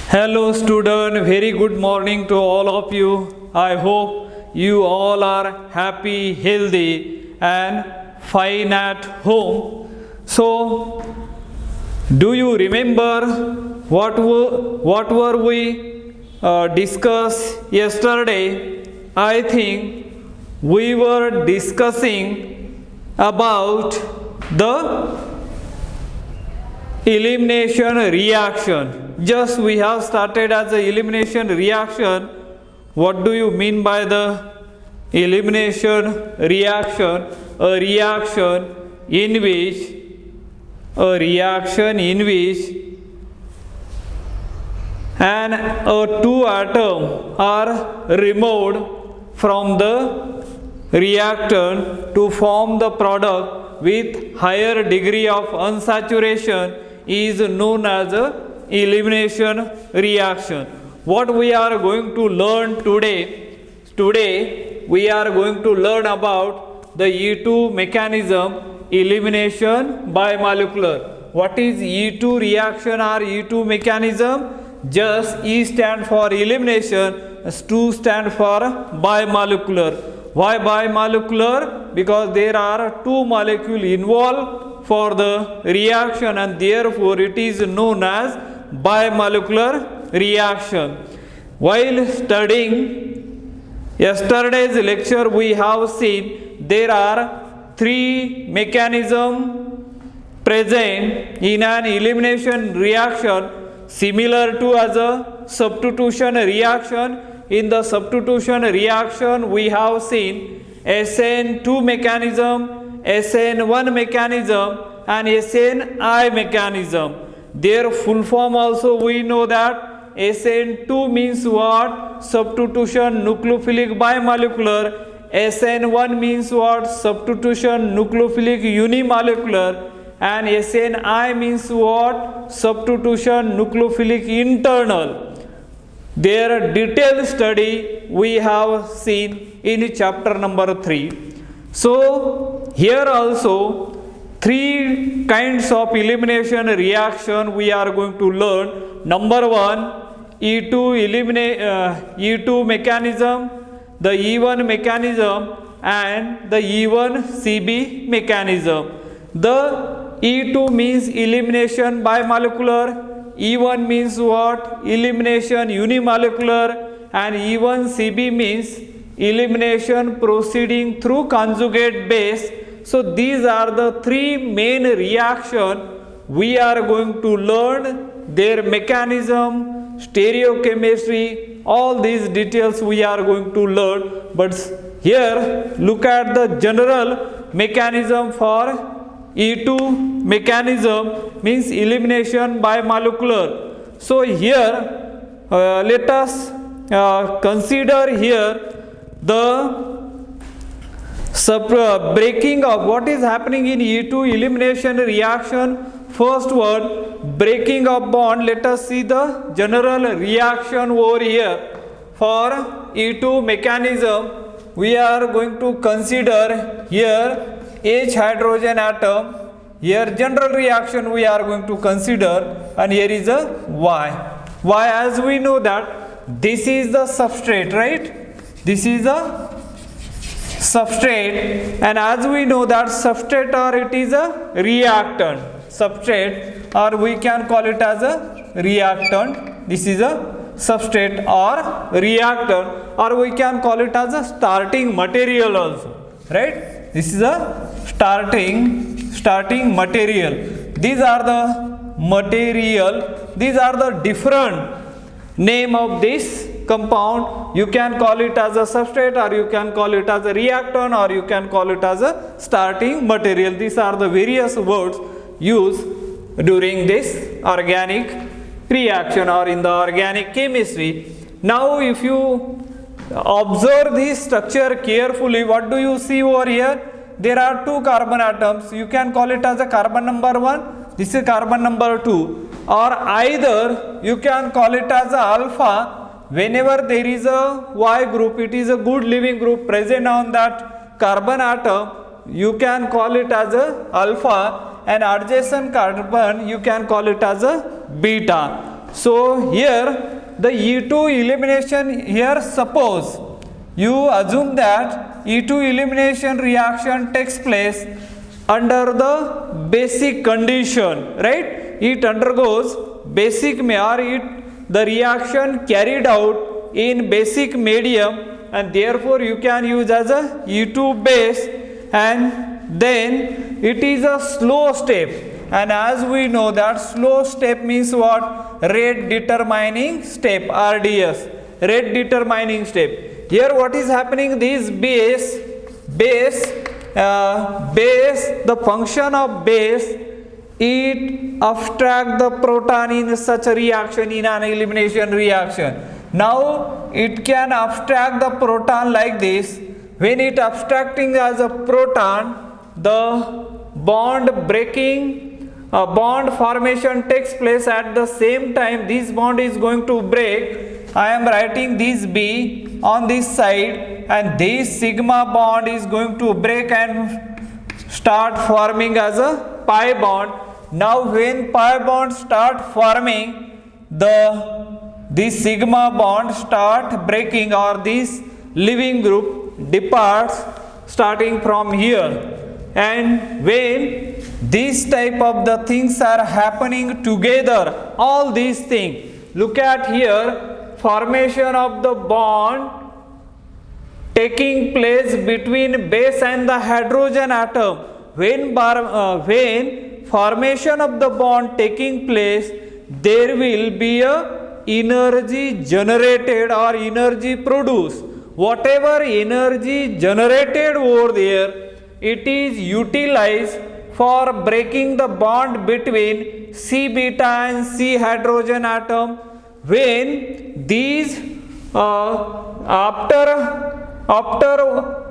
Hello student, very good morning to all of you. I hope you all are happy, healthy and fine at home. So, do you remember what were we discussed yesterday? I think we were discussing about the elimination reaction. Just we have started as a elimination reaction. What do you mean by the elimination reaction? A reaction in which two atoms are removed from the reactant to form the product with higher degree of unsaturation is known as a elimination reaction. What we are going to learn today we are going to learn about the E2 mechanism, elimination by molecular. What is E2 reaction or E2 mechanism? Just E stand for elimination, 2 stand for bimolecular. Why bimolecular? Because there are two molecules involved for the reaction and therefore it is known as bimolecular reaction. While studying yesterday's lecture, we have seen there are three mechanisms present in an elimination reaction similar to as a substitution reaction. In the substitution reaction, we have seen SN2 mechanism, SN1 mechanism and SNI mechanism. Their full form also we know that SN2 means what? Substitution nucleophilic bimolecular. SN1 means what? Substitution nucleophilic unimolecular. And SNI means what? Substitution nucleophilic internal. Their detailed study we have seen in chapter number 3. So here also three kinds of elimination reaction we are going to learn. Number one, E2 mechanism, the E1 mechanism and the E1CB mechanism. The E2 means elimination bimolecular, E1 means what? Elimination unimolecular and E1CB means elimination proceeding through conjugate base. So these are the three main reactions we are going to learn, their mechanism, stereochemistry, all these details we are going to learn. But here look at the general mechanism for E2 mechanism means elimination bimolecular. So here let us consider here the breaking of what is happening in E2 elimination reaction. First one, breaking of bond. Let us see the general reaction over here. For E2 mechanism, we are going to consider here H hydrogen atom. Here general reaction we are going to consider and here is a Y. Y, as we know that this is the substrate, right? This is the substrate and as we know that substrate or it is a reactant. Substrate or we can call it as a reactant. This is a substrate or reactant or we can call it as a starting material also, right? This is a starting material. These are the material. These are the different name of this compound. You can call it as a substrate or you can call it as a reactant or you can call it as a starting material. These are the various words used during this organic reaction or in the organic chemistry. Now if you observe this structure carefully, what do you see over here? There are two carbon atoms. You can call it as a carbon number 1. This is carbon number 2. Or either you can call it as a alpha. Whenever there is a Y group, it is a good living group present on that carbon atom. You can call it as a alpha and adjacent carbon you can call it as a beta. So here the E2 elimination, here suppose you assume that E2 elimination reaction takes place under the basic condition, right? It undergoes basic the reaction carried out in basic medium, and therefore you can use as a E2 base, and then it is a slow step, and as we know that slow step means what? Rate determining step, RDS, rate determining step. Here what is happening, this base, the function of base, it abstract the proton in such a reaction, in an elimination reaction. Now it can abstract the proton like this. When it abstracting as a proton, the bond breaking, bond formation takes place at the same time. This bond is going to break. I am writing this B on this side, and this sigma bond is going to break and start forming as a pi bond. Now when pi bond start forming, this sigma bond start breaking, or this leaving group departs starting from here. And when this type of the things are happening together, all these things, look at here, formation of the bond taking place between base and the hydrogen atom. When formation of the bond taking place, there will be a energy generated or energy produced. Whatever energy generated over there, it is utilized for breaking the bond between C beta and C hydrogen atom. When these after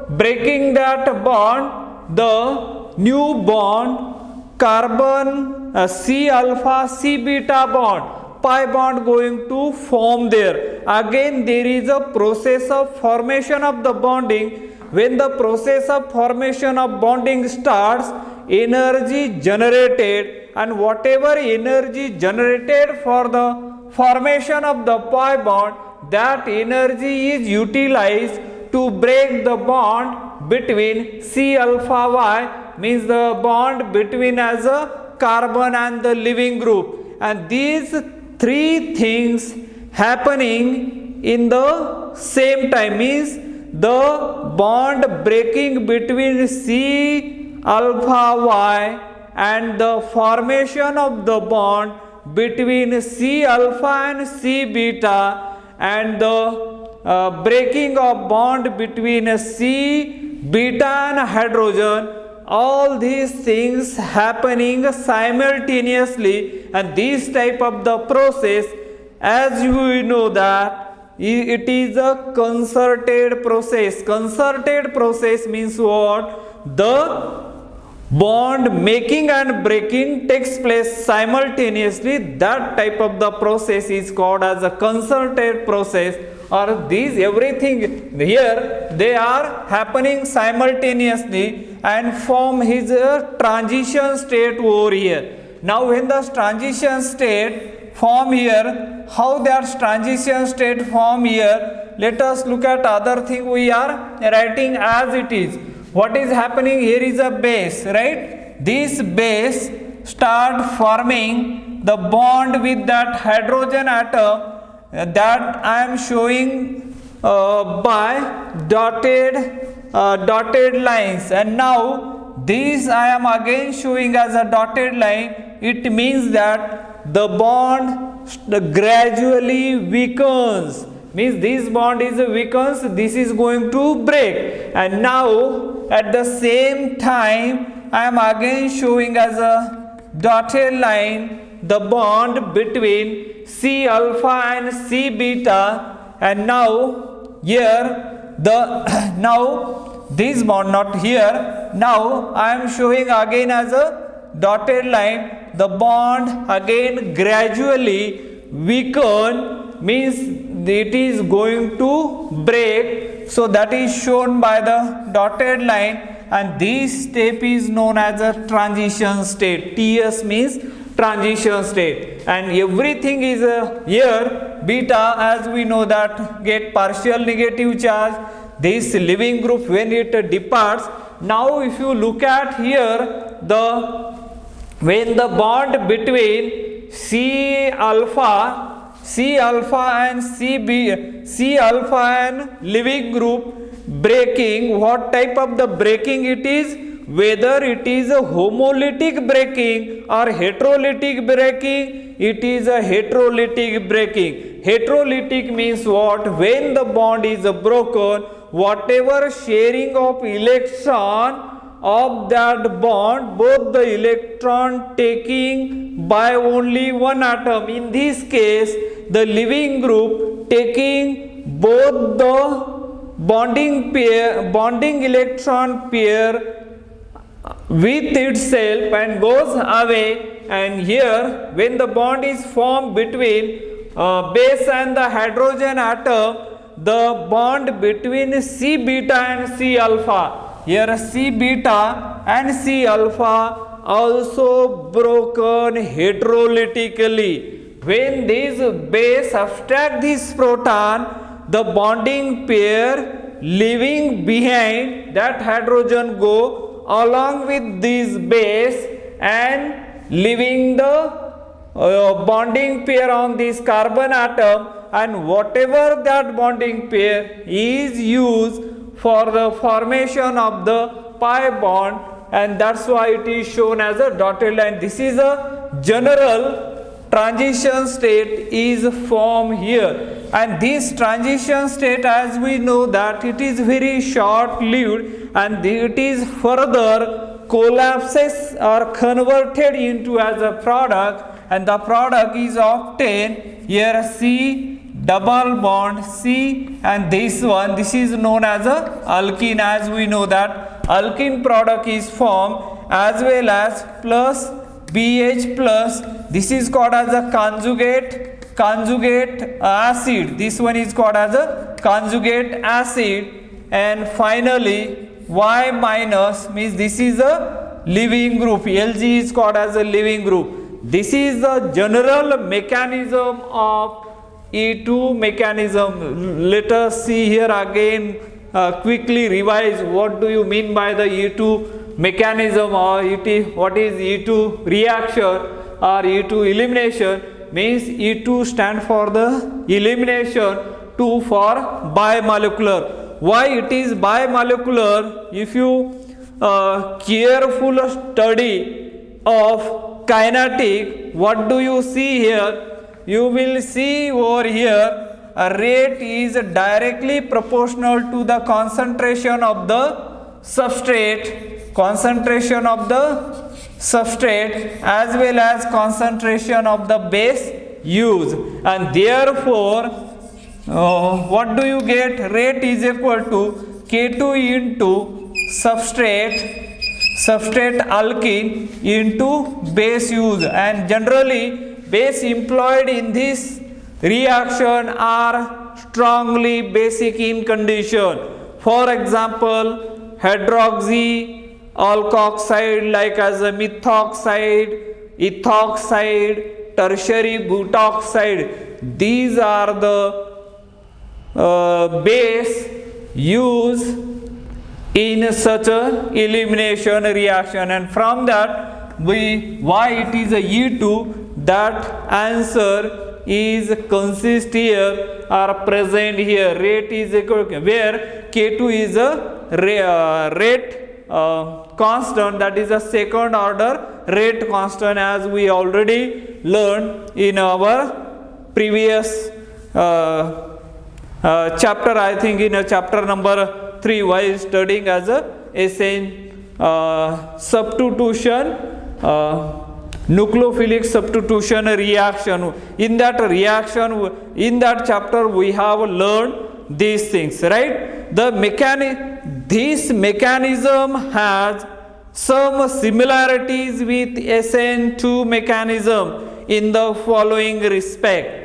breaking that bond, the new bond, carbon C alpha C beta bond, pi bond going to form there. Again there is a process of formation of the bonding. When the process of formation of bonding starts, energy generated, and whatever energy generated for the formation of the pi bond, that energy is utilized to break the bond between C alpha Y, means the bond between as a carbon and the leaving group. And these three things happening in the same time, means the bond breaking between C alpha Y and the formation of the bond between C alpha and C beta, and the breaking of bond between C beta and hydrogen, all these things happening simultaneously. And this type of the process, as we know that it is a concerted process. Concerted process means what? The bond making and breaking takes place simultaneously. That type of the process is called as a concerted process. Or these everything here, they are happening simultaneously and form his transition state over here. Now when the transition state form here, how that transition state form here, let us look at other thing we are writing as it is. What is happening here is a base, right? This base start forming the bond with that hydrogen atom, that I am showing by dotted lines. And now this I am again showing as a dotted line. It means that the bond gradually weakens, means this bond is weakens, this is going to break. And now at the same time I am again showing as a dotted line the bond between C alpha and C beta. And now here now this bond, not here, now I am showing again as a dotted line, the bond again gradually weaken, means it is going to break. So that is shown by the dotted line, and this step is known as a transition state. TS means transition state, and everything is here beta, as we know that get partial negative charge. This leaving group when it departs. Now if you look at here, when the bond between C alpha and C alpha and leaving group breaking, what type of the breaking it is, whether it is a homolytic breaking or heterolytic breaking, it is a heterolytic breaking. Heterolytic means what? When the bond is broken, whatever sharing of electron of that bond, both the electron taking by only one atom, in this case the leaving group taking both the bonding electron pair with itself and goes away, and here when the bond is formed between base and the hydrogen atom, the bond between C beta and C alpha, here C beta and C alpha also broken heterolytically. When this base subtract this proton, the bonding pair leaving behind that hydrogen go along with this base and leaving the bonding pair on this carbon atom, and whatever that bonding pair is used for the formation of the pi bond, and that's why it is shown as a dotted line. This is a general transition state is formed here, and this transition state, as we know that it is very short lived, and it is further collapses or converted into as a product, and the product is obtained here C double bond C, and this is known as a alkene. As we know that alkene product is formed, as well as plus BH plus, this is called as a conjugate acid, this one is called as a conjugate acid, and finally Y minus means this is a leaving group, Lg is called as a leaving group. This is the general mechanism of E2 mechanism. Let us see here again, quickly revise what do you mean by the E2 mechanism, or what is E2 reaction or E2 elimination. Means E2 stand for the elimination, 2 for bimolecular. Why it is bimolecular? If you careful study of kinetic, what do you see here? You will see over here a rate is directly proportional to the concentration of the substrate, as well as concentration of the base used, and therefore what do you get? Rate is equal to K2 into substrate alkene into base use, and generally base employed in this reaction are strongly basic in condition. For example, hydroxy alkoxide like as a methoxide, ethoxide, tertiary butoxide, these are the base used in such a elimination reaction, and from that why it is a E2, that answer is consist here or present here. Rate is equal, where K2 is a rate constant, that is a second order rate constant, as we already learned in our previous chapter, I think in chapter number 3, while studying as a SN substitution, nucleophilic substitution reaction. In that reaction, in that chapter we have learned these things, right? This mechanism has some similarities with SN2 mechanism in the following respect.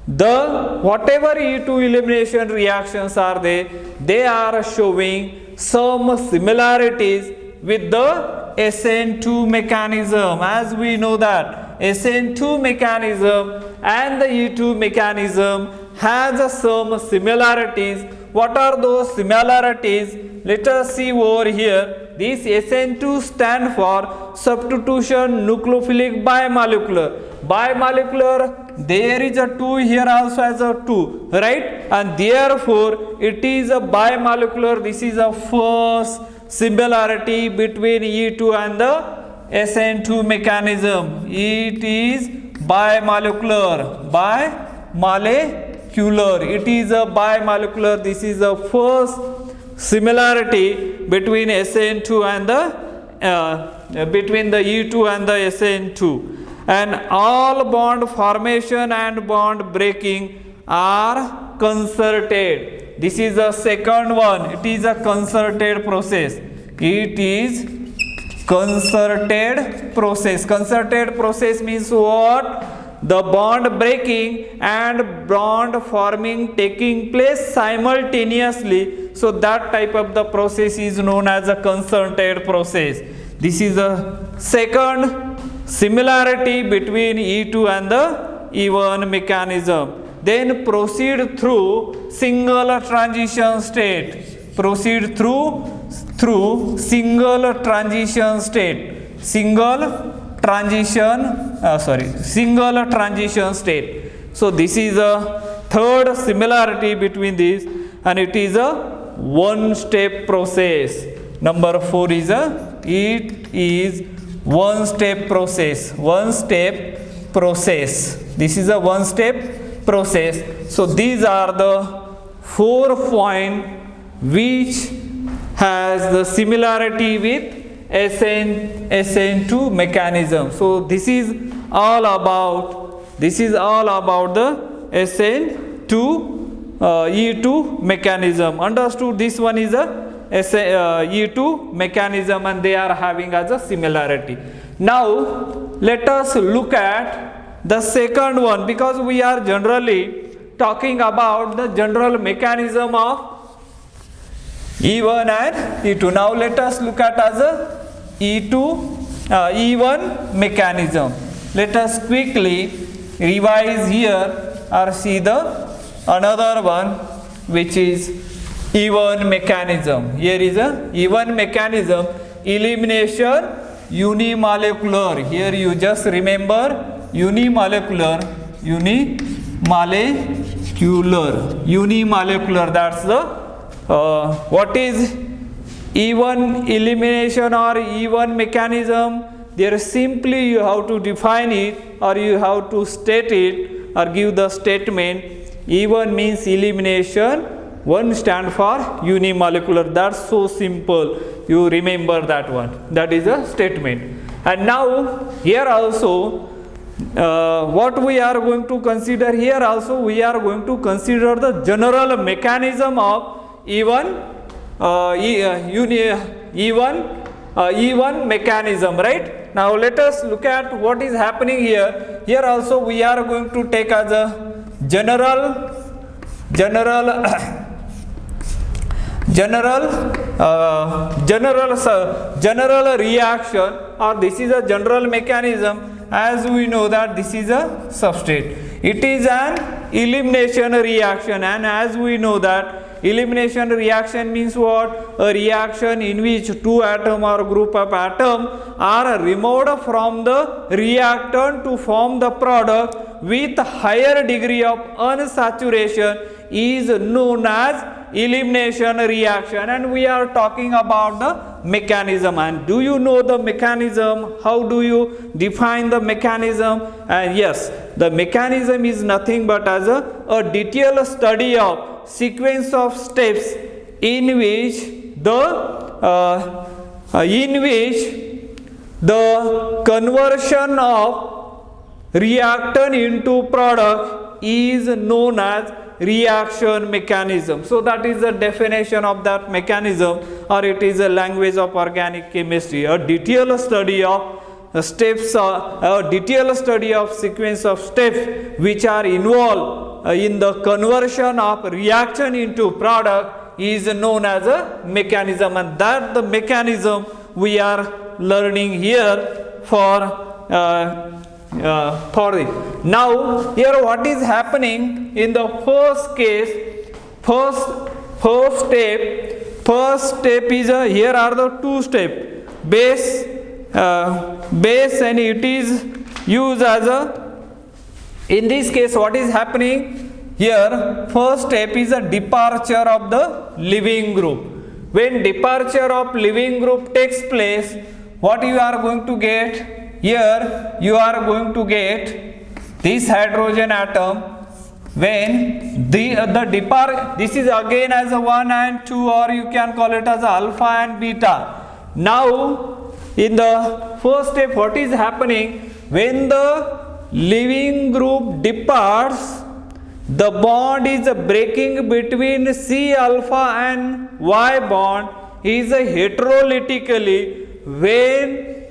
Whatever E2 elimination reactions are they are showing some similarities with the SN2 mechanism. As we know that SN2 mechanism and the E2 mechanism has some similarities. What are those similarities? Let us see over here. This SN2 stand for substitution nucleophilic bimolecular. Bimolecular, there is a 2 here also as a 2, right? And therefore it is a bimolecular. This is a first similarity between E2 and the SN2 mechanism. It is bimolecular. It is a bimolecular. This is the first similarity between SN2 and the between the E2 and the SN2. And all bond formation and bond breaking are concerted. This is the second one. It is a concerted process. It is concerted process. Concerted process means what? The bond breaking and bond forming taking place simultaneously. So that type of the process is known as a concerted process. This is the second similarity between E2 and the E1 mechanism. Then proceed through single transition state. Proceed through single transition state. Single transition state. So this is a third similarity between these, and it is a one step process. Number 4 is it is one step process. This is a one step process. So these are the 4 points which has the similarity with SN2 mechanism. So this is all about the SN2 E2 mechanism. Understood? This one is a E2 mechanism, and they are having as a similarity. Now let us look at the second one, because we are generally talking about the general mechanism of E1 and E2. Now let us look at as a E1 mechanism. Let us quickly revise here or see the another one, which is E1 mechanism. Here is a E1 mechanism, elimination unimolecular. Here you just remember unimolecular. That's the what is E1 elimination or E1 mechanism. There simply you have to define it, or you have to state it or give the statement. E1 means elimination, 1 stand for unimolecular. That's so simple. You remember that one. That is a statement. And now here also what we are going to consider here also, we are going to consider the general mechanism of E1 mechanism, right? Now let us look at what is happening here. Here also we are going to take as a general reaction, or this is a general mechanism. As we know that this is a substrate. It is an elimination reaction, and as we know that elimination reaction means what? A reaction in which 2 atom or group of atom are removed from the reactant to form the product with higher degree of unsaturation is known as elimination reaction. And we are talking about the mechanism. And do you know the mechanism? How do you define the mechanism? And yes, the mechanism is nothing but as a detailed study of sequence of steps in which the conversion of reactant into product is known as reaction mechanism. So that is the definition of that mechanism, or it is a language of organic chemistry, a detailed study of steps, a detailed study of sequence of steps which are involved in the conversion of reaction into product is known as a mechanism. And that the mechanism we are learning here for for this. Now here what is happening in the first case, first step is here are the two steps, base and it is used as a, in this case what is happening here, first step is a departure of the leaving group. When departure of leaving group takes place, what you are going to get here, you are going to get this hydrogen atom. When the depart, this is again as a 1 and 2, or you can call it as alpha and beta. Now in the first step what is happening, when the leaving group departs, the bond is breaking between C alpha and Y bond is heterolytically. When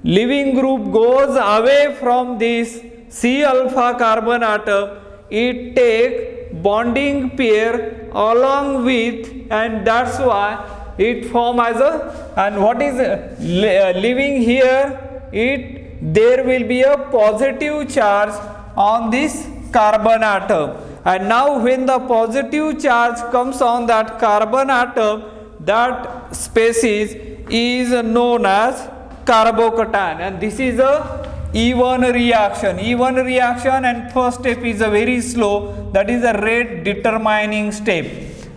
leaving group goes away from this C alpha carbon atom, it take bonding pair along with, and that's why it form as a, and what is leaving here, it there will be a positive charge on this carbon atom. And now when the positive charge comes on that carbon atom, that species is known as carbocation, and this is a E1 reaction. E1 reaction, and first step is a very slow, that is a rate determining step.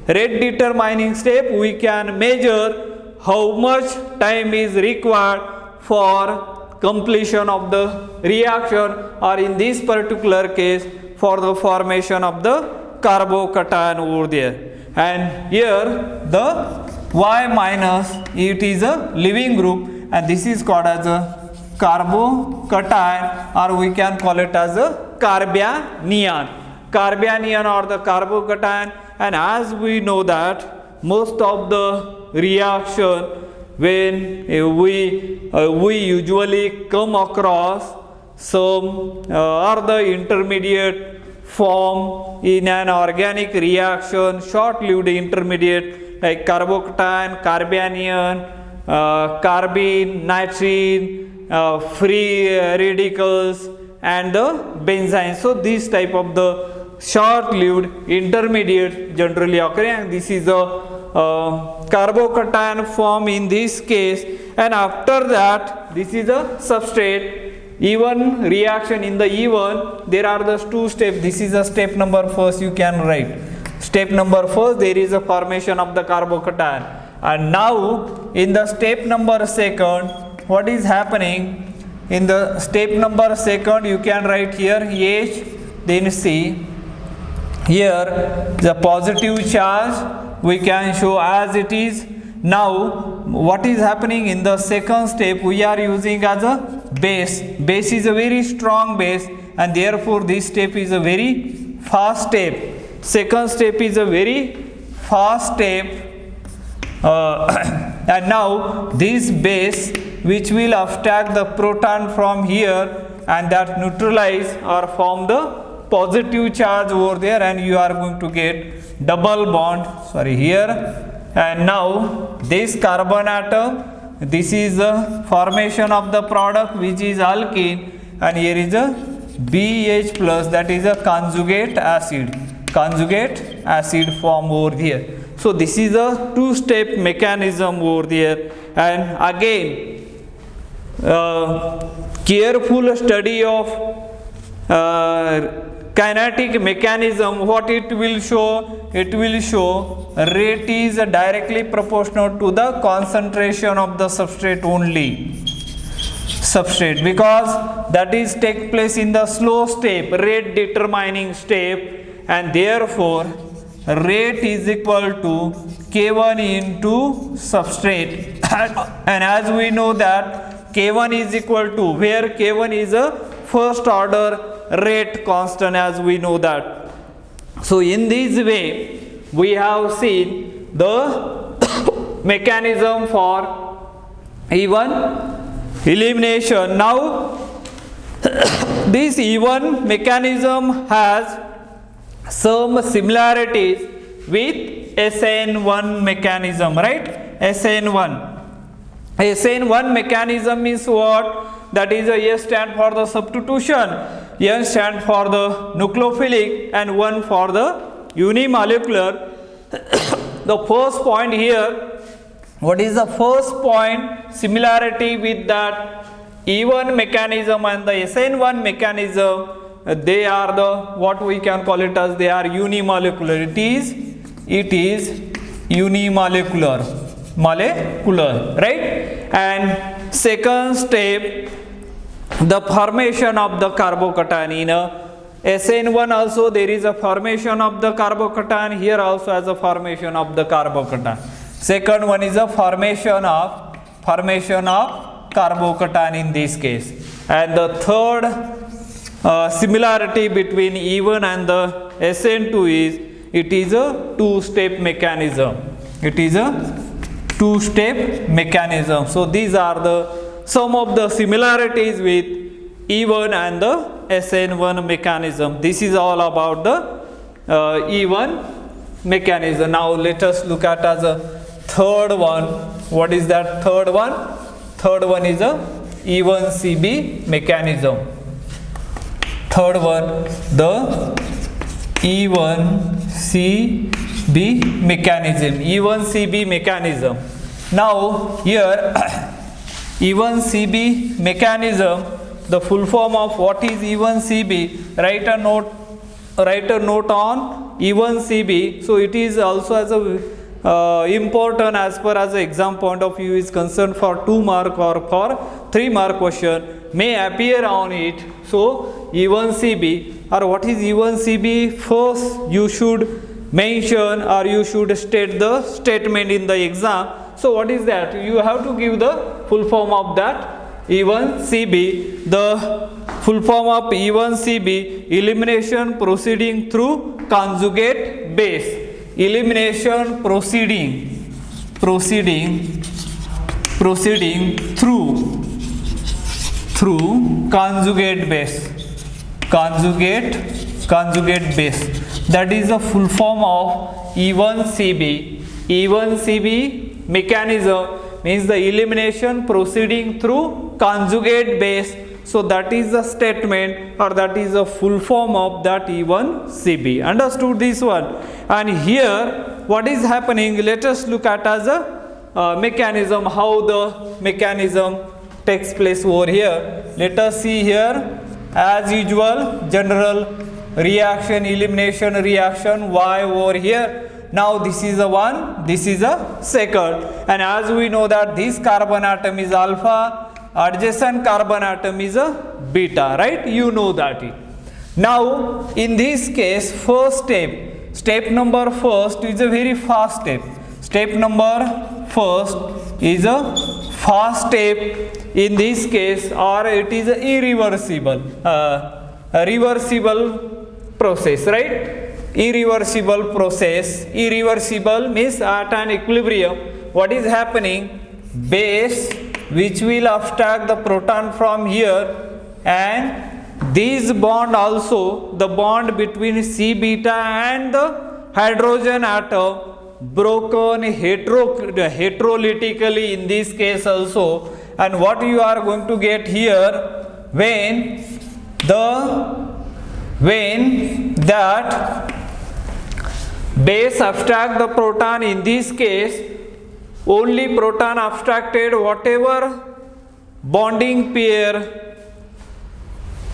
Rate determining step, we can measure how much time is required for completion of the reaction, or in this particular case for the formation of the carbocation over there. And here the Y minus, it is a leaving group, and this is called as a carbocation, or we can call it as a carbanion or the carbocation. And as we know that most of the reaction, when we usually come across some or the intermediate form in an organic reaction, short-lived intermediate like carbocation, carbanion, carbene, nitrene, free radicals, and the benzene. So this type of the short-lived intermediate generally occurring, and this is a carbocation form in this case. And after that, this is a substrate. E1 reaction, in the E1 there are the two steps. This is a step number first, you can write step number first, there is a formation of the carbocation. And now in the step number second, what is happening in the step number second, you can write here H, then C. Here the positive charge we can show as it is. Now what is happening in the second step, we are using as a base. Base is a very strong base, and therefore this step is a very fast step. Second step is a very fast step, and now this base which will abstract the proton from here, and that neutralize or form the positive charge over there, and you are going to get double bond here. And now this carbon atom, this is the formation of the product which is alkene, and here is a BH plus, that is a conjugate acid form over here. So this is a two-step mechanism over there. And again careful study of kinetic mechanism, what it will show, rate is directly proportional to the concentration of the substrate only, because that is take place in the slow step, rate determining step, and therefore rate is equal to K1 into substrate. And as we know that K1 is equal to, where K1 is a first order rate constant, as we know that. So in this way we have seen the mechanism for E1 elimination. Now this E1 mechanism has some similarities with SN1 mechanism, right? SN1 mechanism is what? that is S stand for the substitution, N stand for the nucleophilic, and 1 for the unimolecular. The first point here, what is the first point? Similarity with that E1 mechanism and the SN1 mechanism, they are the, what we can call it as, they are unimolecular. It is unimolecular, right? And second step, the formation of the carbocation. In SN1 also there is a formation of the carbocation, here also as a formation of the carbocation. Second one is a formation of carbocation in this case. And the third similarity between E1 and the SN2 is, it is a two-step mechanism. It is a two-step mechanism. So these are the some of the similarities with E1 and the SN1 mechanism. This is all about the E1 mechanism. Now let us look at as a third one. What is that third one? Third one is a E1CB mechanism. Third one, the E1CB mechanism. E1CB mechanism. Now here E1CB mechanism, the full form of what is E1CB, write a note on E1CB. So it is also as a important as per as the exam point of view is concerned, for 2 mark or for 3 mark question may appear on it. So E1CB, or what is E1CB, first you should mention or you should state the statement in the exam. So what is that? You have to give the full form of that E1CB. The full form of E1CB, elimination proceeding through conjugate base. Elimination proceeding through conjugate base. Conjugate base. That is the full form of E1CB. E1CB mechanism means the elimination proceeding through conjugate base. So that is the statement, or that is the full form of that E1CB. Understood this one? And here what is happening, let us look at as a mechanism, how the mechanism takes place over here. Let us see here, as usual, general reaction, elimination reaction, Y over here. Now this is a 1, this is a second, and as we know that this carbon atom is alpha, adjacent carbon atom is a beta, right? You know that it. Now in this case, first step number first is a very fast step. Step number first is a fast step in this case, or it is a irreversible, reversible process, right? Irreversible process. Irreversible means at an equilibrium, what is happening? Base which will abstract the proton from here, and this bond also, the bond between C beta and the hydrogen atom, broken heterolytically in this case also. And what you are going to get here, when that base abstract the proton, in this case only proton abstracted, whatever bonding pair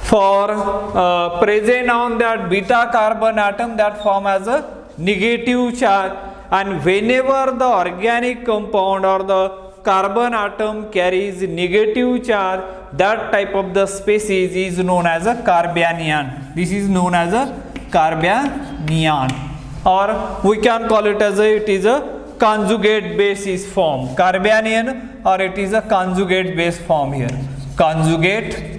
for present on that beta carbon atom, that form as a negative charge. And whenever the organic compound or the carbon atom carries negative charge, that type of the species is known as a carbanion. This is known as a carbanion, or we can call it as it is a conjugate base is formed. Carbanion, or it is a conjugate base form here. Conjugate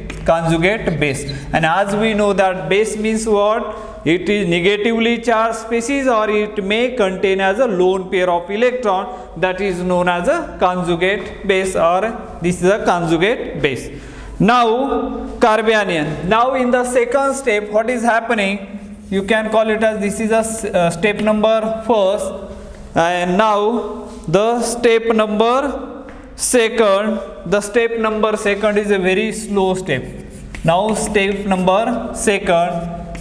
base. And as we know that base means what? It is negatively charged species, or it may contain as a lone pair of electron, that is known as a conjugate base, or this is a conjugate base. Now carbanion. Now in the second step, what is happening? You can call it as this is a step number first, and now the step number second, the step number second is a very slow step. Now step number second,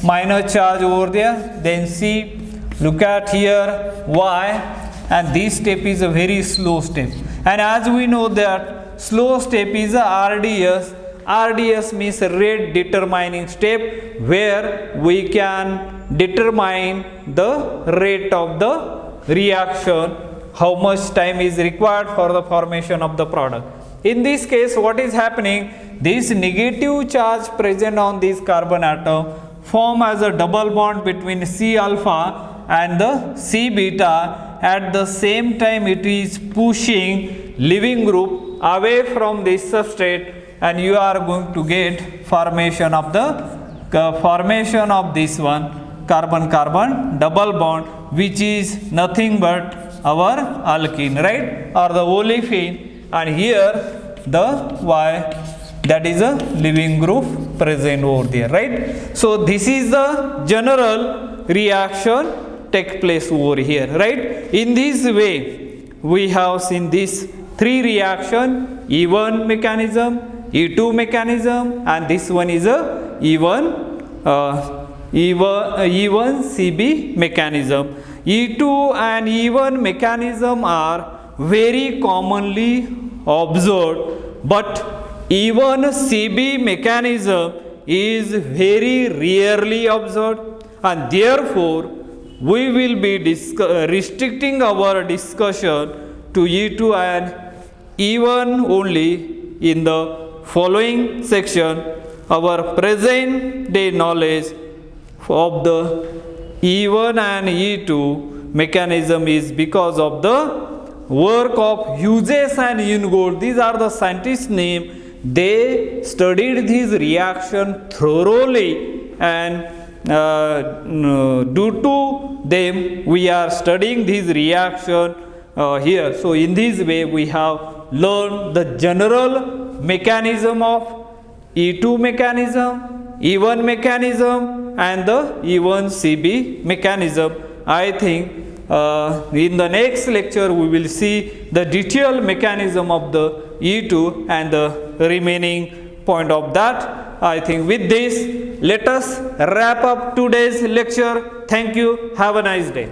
minor charge over there, then C, look at here Y, and this step is a very slow step. And as we know that slow step is a RDS. RDS means rate determining step, where we can determine the rate of the reaction, how much time is required for the formation of the product. In this case, what is happening? This negative charge present on this carbon atom form as a double bond between C alpha and the C beta. At the same time, it is pushing leaving group away from this substrate, and you are going to get formation of this one carbon-carbon double bond, which is nothing but our alkene, right, or the olefin, and here the Y, that is a leaving group present over there, right. So this is the general reaction take place over here, right. In this way we have seen this three reaction: E1 mechanism, E2 mechanism, and this one is a E1 CB mechanism. E2 and E1 mechanism are very commonly observed, but E1 CB mechanism is very rarely observed, and therefore we will be restricting our discussion to E2 and E1 only in the following section. Our present day knowledge of the E1 and E2 mechanism is because of the work of Hughes and Ingold. These are the scientists' name. They studied this reaction thoroughly, and due to them we are studying this reaction here. So in this way we have learned the general mechanism of E2 mechanism, E1 mechanism, and the E1 CB mechanism. I think in the next lecture we will see the detailed mechanism of the E2 and the remaining point of that. I think with this, let us wrap up today's lecture. Thank you. Have a nice day.